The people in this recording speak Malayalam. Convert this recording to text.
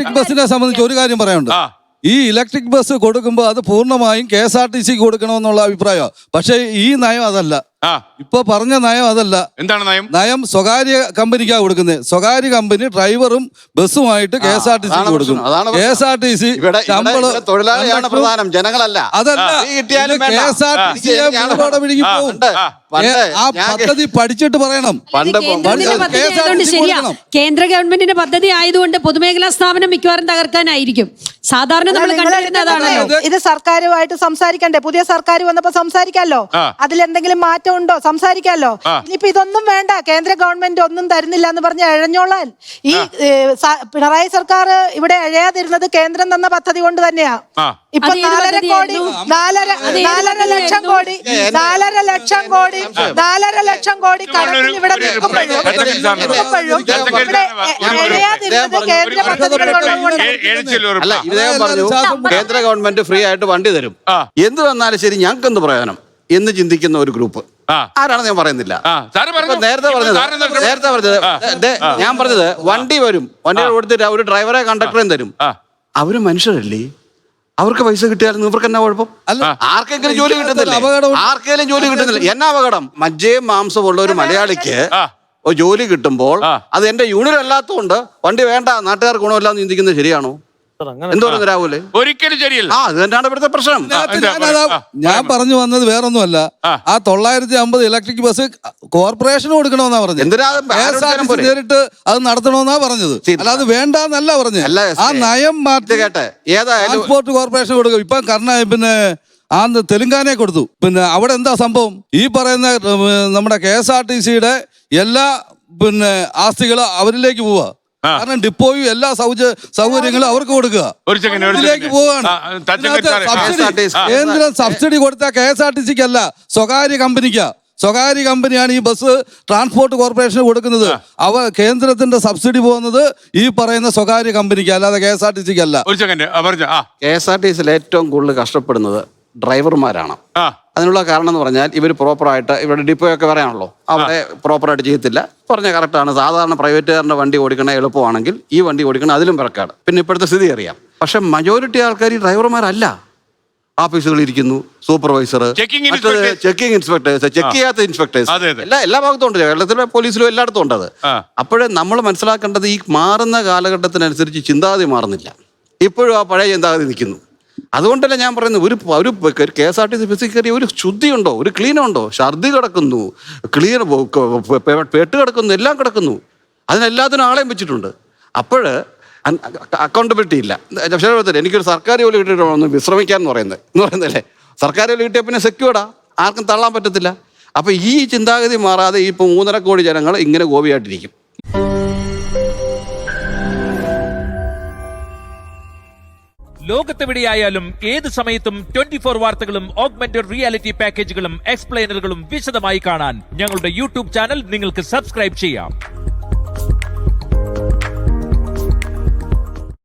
ഇലക്ട്രിക് ബസ്സിനെ സംബന്ധിച്ച് ഒരു കാര്യം പറയാനുണ്ട്. ഈ ഇലക്ട്രിക് ബസ് കൊടുക്കുമ്പോൾ അത് പൂർണ്ണമായും KSRTC കൊടുക്കണമെന്നുള്ള അഭിപ്രായം. പക്ഷേ ഈ നയം അതല്ല. ഇപ്പൊ പറഞ്ഞ നയം അതല്ല. എന്താണ് നയം? നയം സ്വകാര്യ കമ്പനിക്കാ കൊടുക്കുന്നത്. സ്വകാര്യ കമ്പനി ഡ്രൈവറും ബസ്സുമായിട്ട് KSRTC കൊടുക്കും. KSRTC തൊഴിലാളിയാണ് പ്രധാനം, ജനങ്ങളല്ല. അതല്ല, KSRTC ആ പദ്ധതി പഠിച്ചിട്ട് പറയണം. കേന്ദ്ര ഗവൺമെന്റിന്റെ പദ്ധതി ആയതുകൊണ്ട് പൊതുമേഖലാ സ്ഥാപനം മിക്കവാറും തകർക്കാനായിരിക്കും. സാധാരണ നമ്മൾ കണ്ടുവരുന്നതാണല്ലോ. ഇത് സർക്കാരുമായിട്ട് സംസാരിക്കണ്ടേ? പുതിയ സർക്കാർ വന്നപ്പോ സംസാരിക്കാമല്ലോ. അതിലെന്തെങ്കിലും മാറ്റം ഉണ്ടോ സംസാരിക്കാമല്ലോ. ഇനിയിപ്പോ ഇതൊന്നും വേണ്ട, കേന്ദ്ര ഗവൺമെന്റ് ഒന്നും തരുന്നില്ല എന്ന് പറഞ്ഞ് എഴഞ്ഞോളാൻ. ഈ പിണറായി സർക്കാർ ഇവിടെ എഴയാതിരുന്നത് കേന്ദ്രം തന്ന പദ്ധതി കൊണ്ട് തന്നെയാ. ഇപ്പൊ 4.5 കോടി 4.5 ലക്ഷം കോടി കടത്തിൽ ഇവിടെ അല്ല, ഇദ്ദേഹം പറഞ്ഞു കേന്ദ്ര ഗവൺമെന്റ് ഫ്രീ ആയിട്ട് വണ്ടി തരും, എന്ത് വന്നാലും ശരി ഞങ്ങൾക്ക് എന്ത് പ്രയോജനം എന്ന് ചിന്തിക്കുന്ന ഒരു ഗ്രൂപ്പ് ആരാണെന്ന് ഞാൻ പറയുന്നില്ല. നേരത്തെ പറഞ്ഞത് ഞാൻ പറഞ്ഞത് വണ്ടി വരും, വണ്ടി കൊടുത്തിട്ട് ഒരു ഡ്രൈവറെ കണ്ടക്ടറേയും തരും. അവര് മനുഷ്യരല്ലേ, അവർക്ക് പൈസ കിട്ടിയാലും ഇവർക്ക് എന്നാ കുഴപ്പം? ആർക്കെങ്കിലും ജോലി കിട്ടുന്നില്ല, ആർക്കെങ്കിലും ജോലി കിട്ടുന്നില്ല. എന്നാ അപകടം? മജ്ജയും മാംസവും ഉള്ള ഒരു മലയാളിക്ക് ജോലി കിട്ടുമ്പോൾ അത് എന്റെ യൂണിയൻ അല്ലാത്തതുകൊണ്ട് വണ്ടി വേണ്ട, നാട്ടുകാർക്ക് ഗുണമില്ലാന്ന് ചിന്തിക്കുന്നത് ശരിയാണോ? എന്തോ രാഹുലെ, ഒരിക്കലും ശരിയല്ല. അത് തന്നെയാണ് ഇവിടുത്തെ പ്രശ്നം. ഞാൻ പറഞ്ഞു വന്നത് വേറൊന്നുമല്ല. ആ 950 ഇലക്ട്രിക് ബസ് കോർപ്പറേഷന് കൊടുക്കണമെന്നാ പറഞ്ഞത്. നേരിട്ട് അത് നടത്തണമെന്നാ പറഞ്ഞത്, അല്ലാതെ വേണ്ടെന്നല്ല പറഞ്ഞത്. ആ നയം മാറ്റി ട്രാൻസ്പോർട്ട് കോർപ്പറേഷൻ കൊടുക്കും. ഇപ്പൊ പിന്നെ തെലുങ്കാനയെ കൊടുത്തു. പിന്നെ അവിടെ എന്താ സംഭവം? ഈ പറയുന്ന നമ്മുടെ KSRTCയുടെ എല്ലാ ആസ്തികളും അവരിലേക്ക് പോവാ. കാരണം ഡിപ്പോയും എല്ലാ സൗകര്യങ്ങളും അവർക്ക് കൊടുക്കുക. ഇതിലേക്ക് പോവാണ്. കേന്ദ്രം സബ്സിഡി കൊടുത്ത KSRTCക്ക് അല്ല, സ്വകാര്യ കമ്പനിക്കാ. സ്വകാര്യ കമ്പനിയാണ് ഈ ബസ് ട്രാൻസ്പോർട്ട് കോർപ്പറേഷന് കൊടുക്കുന്നത്. കേന്ദ്രത്തിന്റെ സബ്സിഡി പോകുന്നത് ഈ പറയുന്ന സ്വകാര്യ കമ്പനിക്ക്, അല്ലാതെ KSRTCക്ക് അല്ല. KSRTCയിൽ ഏറ്റവും കൂടുതൽ കഷ്ടപ്പെടുന്നത് ഡ്രൈവർമാരാണ്. അതിനുള്ള കാരണം എന്ന് പറഞ്ഞാൽ ഇവർ പ്രോപ്പറായിട്ട് ഇവിടെ ഡിപ്പോയൊക്കെ പറയാണല്ലോ, അവിടെ പ്രോപ്പറായിട്ട് ചെയ്യത്തില്ല. പറഞ്ഞ കറക്റ്റാണ്. സാധാരണ പ്രൈവറ്റുകാരൻ്റെ വണ്ടി ഓടിക്കണ എളുപ്പമാണെങ്കിൽ ഈ വണ്ടി ഓടിക്കണം അതിലും പിറക്കാട്. പിന്നെ ഇപ്പോഴത്തെ സ്ഥിതി അറിയാം. പക്ഷെ മജോറിറ്റി ആൾക്കാർ ഈ ഡ്രൈവർമാരല്ല. ഓഫീസുകളിൽ ഇരിക്കുന്നു, സൂപ്പർവൈസർ, ചെക്കിംഗ് ഇൻസ്പെക്ടേഴ്സ്, ചെക്ക് ചെയ്യാത്ത ഇൻസ്പെക്ടേഴ്സ്, എല്ലാ ഭാഗത്തും ഉണ്ട്. കേരളത്തിലെ പോലീസിലും എല്ലായിടത്തും ഉണ്ട് അത്. അപ്പോഴേ നമ്മൾ മനസ്സിലാക്കേണ്ടത് ഈ മാറുന്ന കാലഘട്ടത്തിനനുസരിച്ച് ചിന്താഗതി മാറുന്നില്ല. ഇപ്പോഴും ആ പഴയ ചിന്താഗതി നിൽക്കുന്നു. അതുകൊണ്ടല്ല ഞാൻ പറയുന്നത്, ഒരു KSRTC ബസ്സിൽ കയറി ഒരു ശുദ്ധിയുണ്ടോ, ഒരു ക്ലീനുണ്ടോ? ഛർദി കിടക്കുന്നു, പെട്ട് കിടക്കുന്നു, എല്ലാം കിടക്കുന്നു. അതിനെല്ലാത്തിനും ആളെയും വെച്ചിട്ടുണ്ട്. അപ്പോൾ അക്കൗണ്ടബിലിറ്റി ഇല്ല. എനിക്കൊരു സർക്കാർ ജോലി കിട്ടിയിട്ടൊന്ന് വിശ്രമിക്കാന്ന് പറയുന്നതല്ലേ. സർക്കാർ ജോലി കിട്ടിയാൽ പിന്നെ സെക്യൂർഡാ, ആർക്കും തള്ളാൻ പറ്റത്തില്ല. അപ്പൊ ഈ ചിന്താഗതി മാറാതെ ഇപ്പൊ 3.5 കോടി ജനങ്ങൾ ഇങ്ങനെ ഗോപിയായിട്ടിരിക്കും. ലോകത്തെവിടെയായാലും ഏത് സമയത്തും 24 വാർത്തകളും ഓഗ്മെന്റഡ് റിയാലിറ്റി പാക്കേജുകളും എക്സ്പ്ലെയിനറുകളും വിശദമായി കാണാൻ ഞങ്ങളുടെ YouTube ചാനൽ നിങ്ങൾക്ക് സബ്സ്ക്രൈബ് ചെയ്യാം.